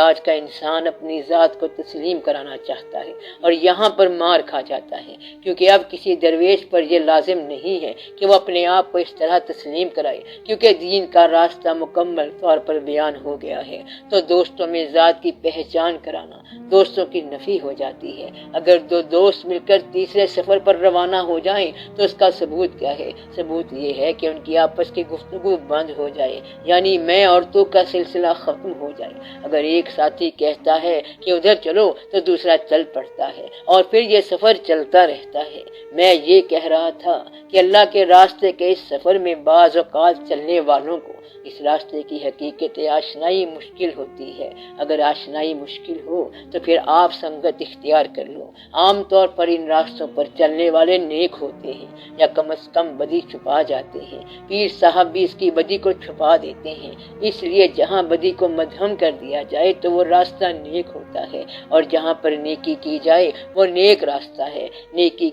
آج کا انسان اپنی ذات کو تسلیم کرانا چاہتا ہے اور یہاں پر مار کھا جاتا ہے، کیونکہ اب کسی درویش پر یہ لازم نہیں ہے کہ وہ اپنے آپ کو اس طرح تسلیم کرائے، کیونکہ دین کا راستہ مکمل طور پر بیان ہو گیا ہے۔ تو دوستوں میں ذات کی پہچان کرانا دوستوں کی نفی ہو جاتی ہے۔ اگر دو دوست مل کر تیسرے سفر پر روانہ ہو جائیں تو اس کا ثبوت کیا ہے؟ ثبوت یہ ہے کہ ان کی آپس کی گفتگو بند ہو جائے، یعنی میں اور تو کا سلسلہ ختم ہو جائے۔ اگر ایک ساتھی کہتا ہے کہ ادھر چلو تو دوسرا چل پڑتا ہے اور پھر یہ سفر چلتا رہتا ہے۔ میں یہ کہہ رہا تھا کہ اللہ کے راستے کے اس سفر میں بعض اوقات چلنے والوں کو اس راستے کی حقیقت آشنائی مشکل ہوتی ہے۔ اگر آشنائی مشکل ہو تو پھر آپ سنگت اختیار کر لو۔ عام طور پر ان راستوں پر چلنے والے نیک ہوتے ہیں یا کم از کم بدی چھپا جاتے ہیں۔ پیر صاحب بھی اس کی بدی کو چھپا دیتے ہیں، اس لیے جہاں بدی کو مدھم کر دیا جائے تو وہ راستہ نیک ہوتا ہے، اور جہاں پر نیکی کی جائے وہ نیک راستہ ہے۔ نیکی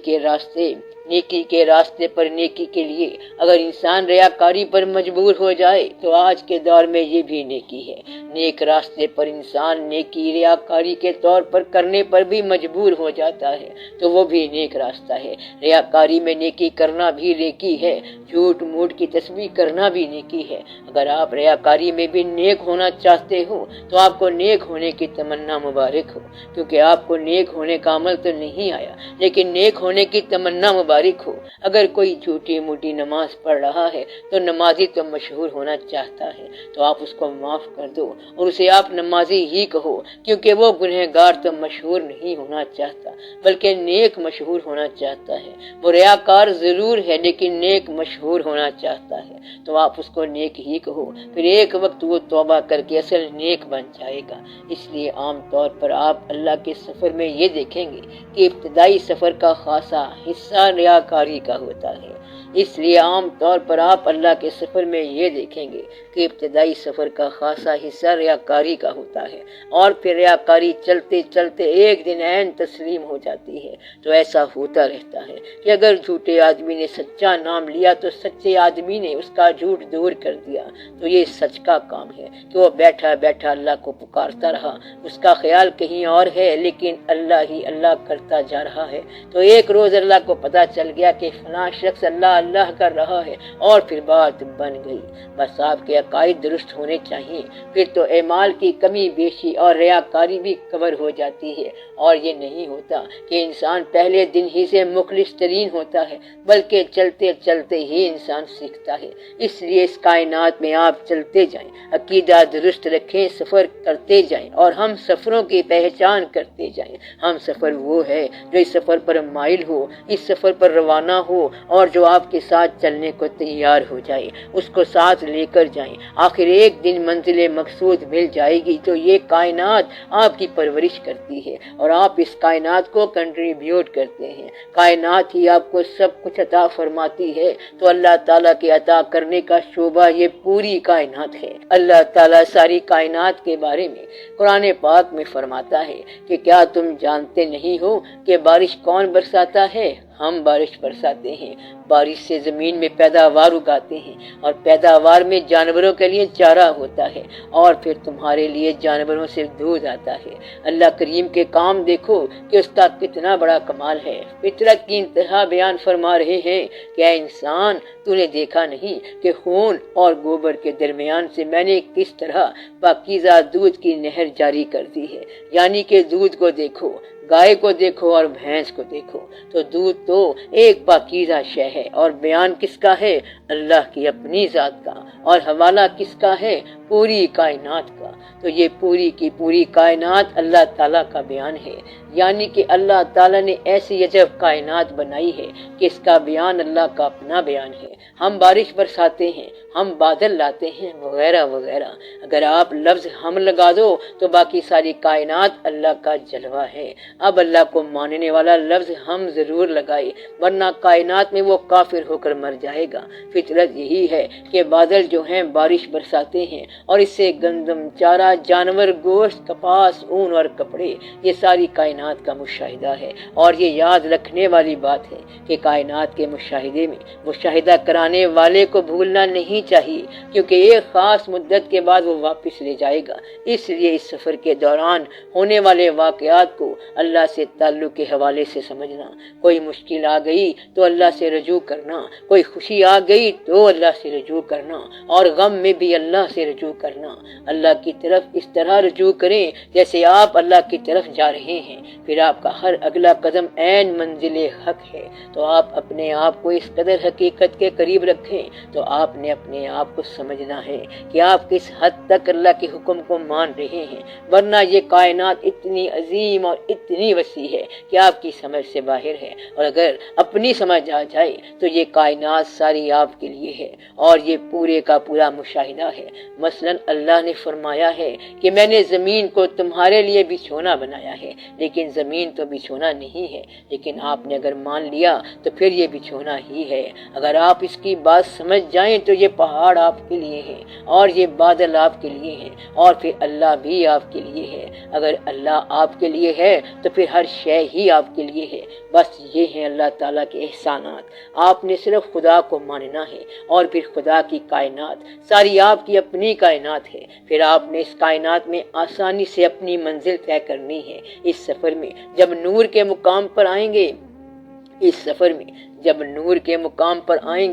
کے راستے پر نیکی کے لیے اگر انسان ریاکاری پر مجبور ہو جائے تو آج کے دور میں یہ بھی نیکی ہے۔ نیک راستے پر انسان نیکی ریاکاری کے طور پر کرنے پر بھی مجبور ہو جاتا ہے تو وہ بھی نیک راستہ ہے۔ ریاکاری میں نیکی کرنا بھی نیکی ہے، جھوٹ موٹ کی تسبیح کرنا بھی نیکی ہے۔ اگر آپ ریاکاری میں بھی نیک ہونا چاہتے ہو تو آپ کو نیک ہونے کی تمنا مبارک ہو، کیونکہ آپ کو نیک ہونے کا عمل تو نہیں آیا لیکن نیک ہونے کی تمنا مبارک ہو۔ اگر کوئی جھوٹی موٹی نماز پڑھ رہا ہے تو نمازی تو مشہور ہونا چاہتا ہے تو آپ اس کو معاف کر دو اور اسے آپ نمازی ہی کہو، کیونکہ وہ گنہگار تو مشہور نہیں ہونا چاہتا بلکہ نیک مشہور ہونا چاہتا ہے۔ وہ ریاکار ضرور ہے لیکن نیک مشہور ہونا چاہتا ہے تو آپ اس کو نیک ہی کہو، پھر ایک وقت وہ توبہ کر کے اصل نیک بن جائے گا۔ اس لیے عام طور پر آپ اللہ کے سفر میں یہ دیکھیں گے کہ ابتدائی سفر کا خاصا حصہ ریاکاری کا ہوتا ہے۔ اس لیے عام طور پر آپ اللہ کے سفر میں یہ دیکھیں گے کہ ابتدائی سفر کا خاصا حصہ ریاکاری کا ہوتا ہے، اور پھر ریاکاری چلتے چلتے ایک دن عین تسلیم ہو جاتی ہے۔ تو ایسا ہوتا رہتا ہے کہ اگر جھوٹے آدمی نے سچا نام لیا تو سچے آدمی نے اس کا جھوٹ دور کر دیا، تو یہ سچ کا کام ہے کہ وہ بیٹھا بیٹھا اللہ کو پکارتا رہا، اس کا خیال کہیں اور ہے لیکن اللہ ہی اللہ کرتا جا رہا ہے۔ تو ایک روز اللہ کو پتہ چل گیا کہ فلاں شخص اللہ اللہ کر رہا ہے، اور پھر بات بن گئی۔ بس آپ کے عقائد درست ہونے چاہیے، پھر تو اعمال کی کمی بیشی اور ریاکاری بھی کور ہو جاتی ہے۔ اور یہ نہیں ہوتا کہ انسان پہلے دن ہی سے مخلص ترین ہوتا ہے، بلکہ چلتے چلتے ہی انسان سیکھتا ہے۔ اس لیے اس کائنات میں آپ چلتے جائیں، عقیدہ درست رکھیں، سفر کرتے جائیں اور ہم سفروں کی پہچان کرتے جائیں۔ ہم سفر وہ ہے جو اس سفر پر مائل ہو، اس سفر پر روانہ ہو اور جو آپ کے ساتھ چلنے کو تیار ہو جائے، اس کو ساتھ لے کر جائیں۔ آخر ایک دن منزل مقصود مل جائے گی۔ تو یہ کائنات آپ کی پرورش کرتی ہے اور آپ اس کائنات کو کنٹریبیوٹ کرتے ہیں۔ کائنات ہی آپ کو سب کچھ عطا فرماتی ہے، تو اللہ تعالیٰ کے عطا کرنے کا شعبہ یہ پوری کائنات ہے۔ اللہ تعالیٰ ساری کائنات کے بارے میں قرآن پاک میں فرماتا ہے کہ کیا تم جانتے نہیں ہو کہ بارش کون برساتا ہے؟ ہم بارش برساتے ہیں، بارش سے زمین میں پیداوار اگاتے ہیں اور پیداوار میں جانوروں کے لیے چارہ ہوتا ہے، اور پھر تمہارے لیے جانوروں سے دودھ آتا ہے۔ اللہ کریم کے کام دیکھو کہ اس کا کتنا بڑا کمال ہے۔ فطرت کی انتہا بیان فرما رہے ہیں کہ اے انسان، تو نے دیکھا نہیں کہ خون اور گوبر کے درمیان سے میں نے کس طرح پاکیزہ دودھ کی نہر جاری کر دی ہے؟ یعنی کہ دودھ کو دیکھو، گائے کو دیکھو اور بھینس کو دیکھو، تو دودھ تو ایک پاکیزہ شے ہے، اور بیان کس کا ہے؟ اللہ کی اپنی ذات کا، اور حوالہ کس کا ہے؟ پوری کائنات کا۔ تو یہ پوری کی پوری کائنات اللہ تعالیٰ کا بیان ہے، یعنی کہ اللہ تعالیٰ نے ایسی عجب کائنات بنائی ہے کہ اس کا بیان اللہ کا اپنا بیان ہے۔ ہم بارش برساتے ہیں، ہم بادل لاتے ہیں، وغیرہ وغیرہ۔ اگر آپ لفظ ہم لگا دو تو باقی ساری کائنات اللہ کا جلوہ ہے۔ اب اللہ کو ماننے والا لفظ ہم ضرور لگائے، ورنہ کائنات میں وہ کافر ہو کر مر جائے گا۔ فطرت یہی ہے کہ بادل جو ہیں بارش برساتے ہیں، اور اس سے گندم، چارہ، جانور، گوشت، کپاس، اون اور کپڑے، یہ ساری کائنات کا مشاہدہ ہے۔ اور یہ یاد رکھنے والی بات ہے کہ کائنات کے مشاہدے میں مشاہدہ کرانے والے کو بھولنا نہیں نہیں چاہیے، کیونکہ ایک خاص مدت کے بعد وہ واپس لے جائے گا۔ اس لیے اس سفر کے دوران ہونے والے واقعات کو اللہ سے تعلق کے حوالے سے سمجھنا، کوئی مشکل آ گئی تو اللہ سے رجوع کرنا، کوئی خوشی آ گئی تو اللہ سے رجوع کرنا، اور غم میں بھی اللہ سے رجوع کرنا۔ اللہ کی طرف اس طرح رجوع کریں جیسے آپ اللہ کی طرف جا رہے ہیں، پھر آپ کا ہر اگلا قدم عین منزل حق ہے۔ تو آپ اپنے آپ کو اس قدر حقیقت کے قریب رکھیں تو آپ نے اپنے آپ کو سمجھنا ہے کہ آپ کس حد تک اللہ کے حکم کو مان رہے ہیں، ورنہ یہ کائنات اتنی عظیم اور اتنی وسیع ہے کہ آپ کی سمجھ سے باہر ہے، اور اگر اپنی سمجھ آ جائے تو یہ کائنات ساری آپ کے لیے ہے اور یہ پورے کا پورا مشاہدہ ہے۔ مثلا اللہ نے فرمایا ہے کہ میں نے زمین کو تمہارے لیے بچھونا بنایا ہے، لیکن زمین تو بچھونا نہیں ہے، لیکن آپ نے اگر مان لیا تو پھر یہ بچھونا ہی ہے۔ اگر آپ اس کی بات سمجھ جائیں تو یہ پہاڑ آپ کے لیے ہے اور یہ بادل آپ کے لیے ہیں، اور پھر اللہ بھی آپ کے لیے ہے۔ اگر اللہ آپ کے لیے ہے تو پھر ہر شے ہی آپ کے لیے ہے۔ بس یہ ہیں اللہ تعالیٰ کے احسانات۔ آپ نے صرف خدا کو ماننا ہے، اور پھر خدا کی کائنات ساری آپ کی اپنی کائنات ہے۔ پھر آپ نے اس کائنات میں آسانی سے اپنی منزل طے کرنی ہے۔ اس سفر میں جب نور کے مقام پر آئیں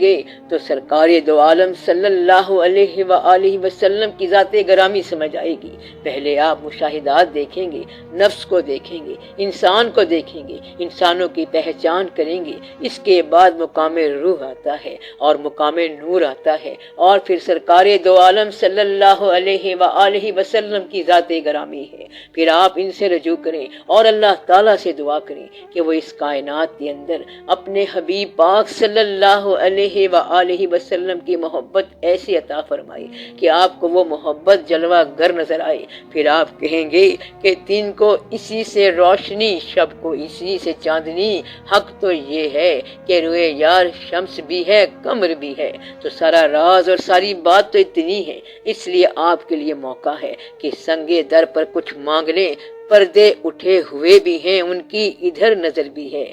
گے تو سرکار دو عالم صلی اللہ علیہ وآلہ وسلم کی ذات گرامی سمجھ آئے گی۔ پہلے آپ مشاہدات دیکھیں گے، نفس کو دیکھیں گے، انسان کو دیکھیں گے، انسانوں کی پہچان کریں گے۔ اس کے بعد مقام روح آتا ہے اور مقام نور آتا ہے، اور پھر سرکار دو عالم صلی اللہ علیہ وآلہ وسلم کی ذات گرامی ہے۔ پھر آپ ان سے رجوع کریں اور اللہ تعالیٰ سے دعا کریں کہ وہ اس کائنات کے اندر اپنے حبیب پاک صلی اللہ علیہ وآلہ وسلم کی محبت ایسی عطا فرمائے کہ آپ کو وہ محبت جلوہ گر نظر آئے۔ پھر آپ کہیں گے کہ دن کو اسی سے روشنی، شب کو اسی سے چاندنی۔ حق تو یہ ہے کہ روئے یار شمس بھی ہے، قمر بھی ہے، تو سارا راز اور ساری بات تو اتنی ہے۔ اس لیے آپ کے لیے موقع ہے کہ سنگے در پر کچھ مانگ لیں۔ پردے اٹھے ہوئے بھی ہیں، ان کی ادھر نظر بھی ہے،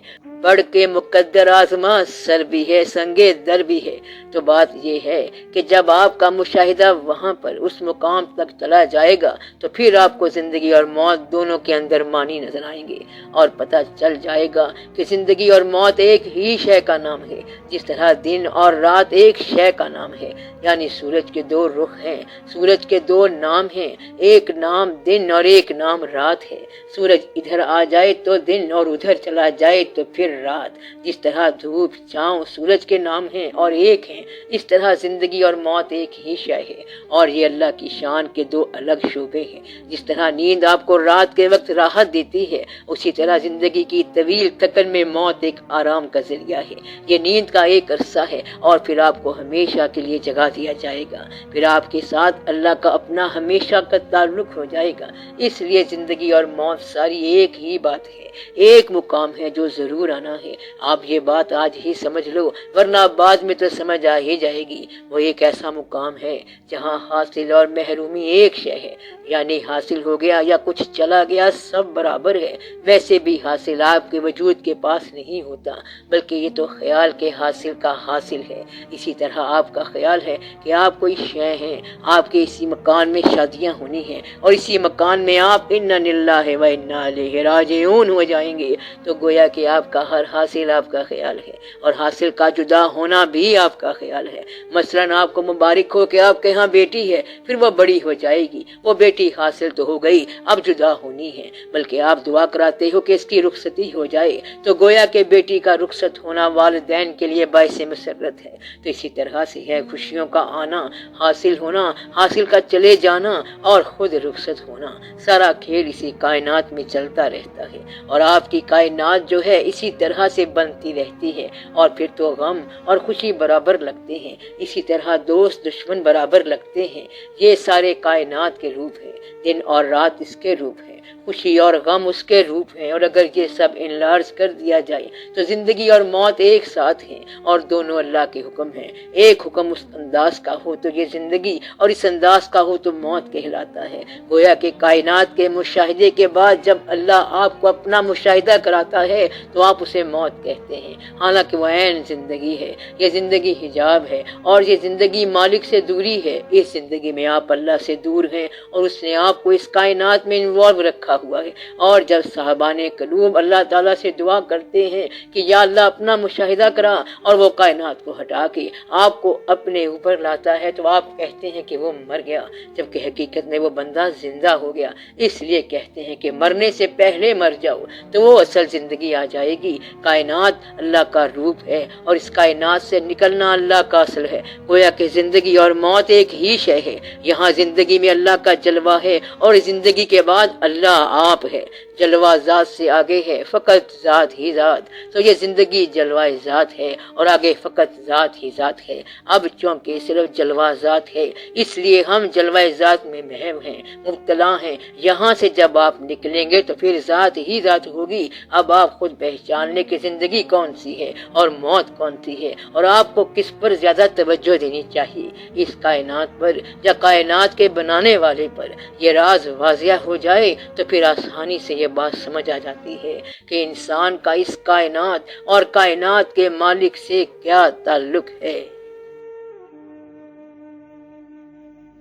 بڑھ کے مقدر آزما سر بھی ہے، سنگے در بھی ہے۔ تو بات یہ ہے کہ جب آپ کا مشاہدہ وہاں پر اس مقام تک چلا جائے گا تو پھر آپ کو زندگی اور موت دونوں کے اندر معنی نظر آئیں گے، اور پتہ چل جائے گا کہ زندگی اور موت ایک ہی شے کا نام ہے، جس طرح دن اور رات ایک شے کا نام ہے۔ یعنی سورج کے دو رخ ہیں، سورج کے دو نام ہیں، ایک نام دن اور ایک نام رات ہے۔ سورج ادھر آ جائے تو دن اور ادھر چلا جائے تو پھر رات۔ جس طرح دھوپ، چھاؤں سورج کے نام ہیں اور ایک ہیں، اس طرح زندگی اور موت ایک ہی شے ہے، اور یہ اللہ کی شان کے دو الگ شعبے ہیں۔ جس طرح نیند آپ کو رات کے وقت راحت دیتی ہے، اسی طرح زندگی کی طویل تھکن میں موت ایک آرام کا ذریعہ ہے۔ یہ نیند کا ایک عرصہ ہے، اور پھر آپ کو ہمیشہ کے لیے جگا دیا جائے گا۔ پھر آپ کے ساتھ اللہ کا اپنا ہمیشہ کا تعلق ہو جائے گا۔ اس لیے زندگی اور موت ساری ایک ہی بات ہے، ایک مقام ہے جو ضرور آنا ہے۔ آپ یہ بات آج ہی سمجھ لو، ورنہ بعد میں تو سمجھ آ ہی جائے گی۔ وہ ایک ایسا مقام ہے جہاں حاصل اور محرومی ایک شے ہے، یعنی حاصل ہو گیا یا کچھ چلا گیا سب برابر ہے۔ ویسے بھی حاصل آپ کے وجود کے پاس نہیں ہوتا، بلکہ یہ تو خیال کے حاصل کا حاصل ہے۔ اسی طرح آپ کا خیال ہے کہ آپ کوئی شے ہیں، آپ کے اسی مکان میں شادیاں ہونی ہیں، اور اسی مکان میں آپ انا للہ و انا الیہ راجعون ہو جائیں گے، تو گویا کہ آپ کا ہر حاصل آپ کا خیال ہے، اور حاصل کا جدا ہونا بھی آپ کا خیال ہے۔ مثلا آپ کو مبارک ہو کہ آپ کے ہاں بیٹی ہے، پھر وہ بڑی ہو جائے گی، وہ بیٹی حاصل تو ہو گئی، اب جدا ہونی ہے، بلکہ آپ دعا کراتے ہو کہ اس کی رخصتی ہو جائے، تو گویا کہ بیٹی کا رخصت ہونا والدین کے لیے باعث مسرت ہے۔ تو اسی طرح سے ہے خوشیوں کا آنا، حاصل ہونا، حاصل کا چلے جانا، اور خود رخصت ہونا۔ سارا کھیل اسی کائنات میں چلتا رہتا ہے، اور آپ کی کائنات جو ہے اسی طرح سے بنتی رہتی ہے، اور پھر تو غم اور خوشی برابر لگتے ہیں، اسی طرح دوست دشمن برابر لگتے ہیں۔ یہ سارے کائنات کے روپ ہیں، دن اور رات اس کے روپ ہیں، خوشی اور غم اس کے روپ ہیں، اور اگر یہ سب انلارج کر دیا جائے تو زندگی اور موت ایک ساتھ ہیں، اور دونوں اللہ کے حکم ہیں۔ ایک حکم اس انداز کا ہو تو یہ زندگی، اور اس انداز کا ہو تو موت کہلاتا ہے۔ گویا کہ کائنات کے مشاہدے کے بعد جب اللہ آپ کو اپنا مشاہدہ کراتا ہے تو آپ اسے موت کہتے ہیں، حالانکہ وہ عین زندگی ہے۔ یہ زندگی حجاب ہے اور یہ زندگی مالک سے دوری ہے۔ اس زندگی میں آپ اللہ سے دور ہیں اور اس نے آپ کو اس کائنات میں انوالو رکھا ہوا ہے۔ اور جب صاحبان قلوب اللہ تعالیٰ سے دعا کرتے ہیں کہ یا اللہ اپنا مشاہدہ کرا، اور وہ کائنات کو ہٹا کے آپ کو اپنے اوپر لاتا ہے، تو آپ کہتے ہیں کہ وہ مر گیا، جبکہ حقیقت میں وہ بندہ زندہ ہو گیا۔ اس لیے کہتے ہیں کہ مرنے سے پہلے مر جاؤ تو وہ اصل زندگی آ جائے گی۔ کائنات اللہ کا روپ ہے اور اس کائنات سے نکلنا اللہ کا اصل ہے۔ گویا کہ زندگی اور موت ایک ہی شے ہے۔ یہاں زندگی میں اللہ کا جلوہ ہے اور زندگی کے بعد اللہ آپ ہے۔ جلوہ ذات سے آگے ہے، فقط ذات ہی ذات۔ تو یہ زندگی جلوہ ذات ہے اور آگے فقط ذات ہی ذات ہے۔ اب چونکہ صرف جلوہ ذات ہے، اس لیے ہم جلوہ ذات میں محو ہیں، مبتلا ہیں۔ یہاں سے جب آپ نکلیں گے تو پھر ذات ہی ذات ہوگی۔ اب آپ خود پہچان لیں کہ زندگی کون سی ہے اور موت کون سی ہے، اور آپ کو کس پر زیادہ توجہ دینی چاہیے، اس کائنات پر یا کائنات کے بنانے والے پر۔ یہ راز واضح ہو جائے تو پھر آسانی سے یہ بات سمجھ آ جاتی ہے کہ انسان کا اس کائنات اور کائنات کے مالک سے کیا تعلق ہے۔